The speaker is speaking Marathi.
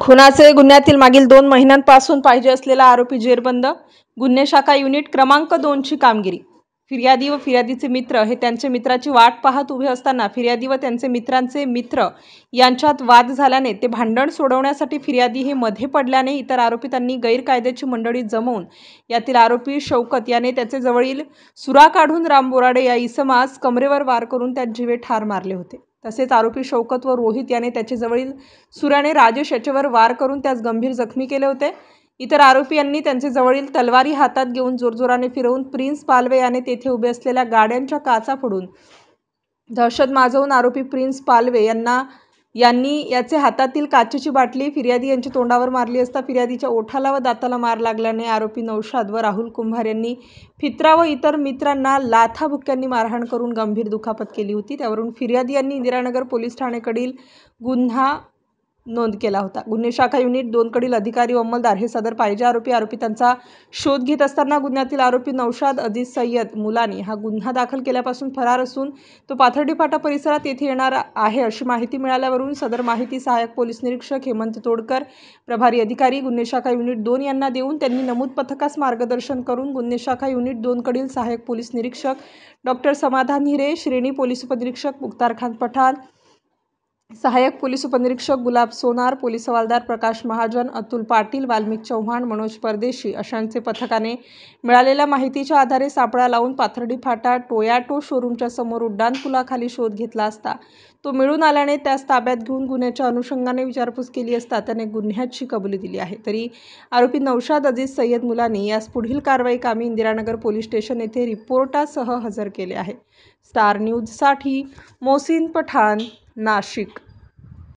खुनाचे गुन्ह्यातील मागील 2 महिन्यांपासून पाहिजे असलेला आरोपी जेरबंद. गुन्हे शाखा युनिट क्रमांक 2 ची कामगिरी. फिर्यादी व फिर्यादीचे मित्र हे त्यांच्या मित्राची वाट पाहत उभे असताना फिर्यादी व त्यांचे मित्रांचे मित्र यांच्यात वाद झाल्याने ते भांडण सोडवण्यासाठी फिर्यादी हे मध्ये पडल्याने इतर आरोपितांनी गैरकायद्याची मंडळी जमवून यातील आरोपी शौकत याने त्याचे जवळील सुरा काढून राम बोराडे या इसमास कमरेवर वार करून त्यात जीवे ठार मारले होते. तसेच आरोपी शौकत व रोहित याने त्याचे जवळील सुराने राजेश याच्यावर वार करून त्यास गंभीर जखमी केले होते. इतर आरोपी यांनी त्यांचे जवळील तलवारी हातात घेऊन जोरजोराने फिरवून प्रिन्स पालवे याने तेथे उभे असलेल्या गाड्यांच्या काचा फोडून दहशत माजवून आरोपी प्रिन्स पालवे यांनी याचे हातातील काचेची बाटली फिर्यादी यांच्या तोंडावर मारली असता फिर्यादीच्या ओठाला व दाताला मार लागल्याने आरोपी नौशाद व राहुल कुंभार यांनी फित्रा व इतर मित्रांना लाथाबुक्क्यांनी मारहाण करून गंभीर दुखापत केली होती. त्यावरून फिर्यादी यांनी इंदिरानगर पोलीस ठाण्याकडील गुन्हा नोंद केला होता. गुन्हे शाखा युनिट 2 कडील अधिकारी व अंमलदार हे सदर पाहिजे आरोपितांचा शोध घेत असताना गुन्ह्यातील आरोपी नौशाद अजीज सय्यद मुलानी हा गुन्हा दाखल केल्यापासून फरार असून तो पाथर्डी फाटा परिसरात येथे येणार आहे अशी माहिती मिळाल्यावरून सदर माहिती सहाय्यक पोलीस निरीक्षक हेमंत तोडकर प्रभारी अधिकारी गुन्हे शाखा युनिट 2 यांना देऊन त्यांनी नमूद पथकास मार्गदर्शन करून गुन्हे शाखा युनिट 2 कडील सहाय्यक पोलीस निरीक्षक डॉक्टर समाधान हिरे, श्रेणी पोलीस उपनिरीक्षक मुख्तार खान पठाण, सहाय्यक पोलीस उपनिरीक्षक गुलाब सोनार, पोलीस हवालदार प्रकाश महाजन, अतुल पाटील, वाल्मिक चव्हाण, मनोज परदेशी अशांचे पथकाने मिळालेल्या माहितीच्या आधारे सापळा लावून पाथर्डी फाटा टोयाटो शोरूमच्या समोर उड्डाणपुलाखाली शोध घेतला असता तो मिळून आल्याने त्यास ताब्यात घेऊन गुन्ह्याच्या अनुषंगाने विचारपूस केली असता त्याने गुन्ह्याची कबुली दिली आहे. तरी आरोपी नौशाद अजीज सय्यद मुलानी यास पुढील कारवाई कामी इंदिरानगर पोलीस स्टेशन येथे रिपोर्टासह हजर केले आहे. स्टार न्यूजसाठी मोहसिन पठाण, नाशिक.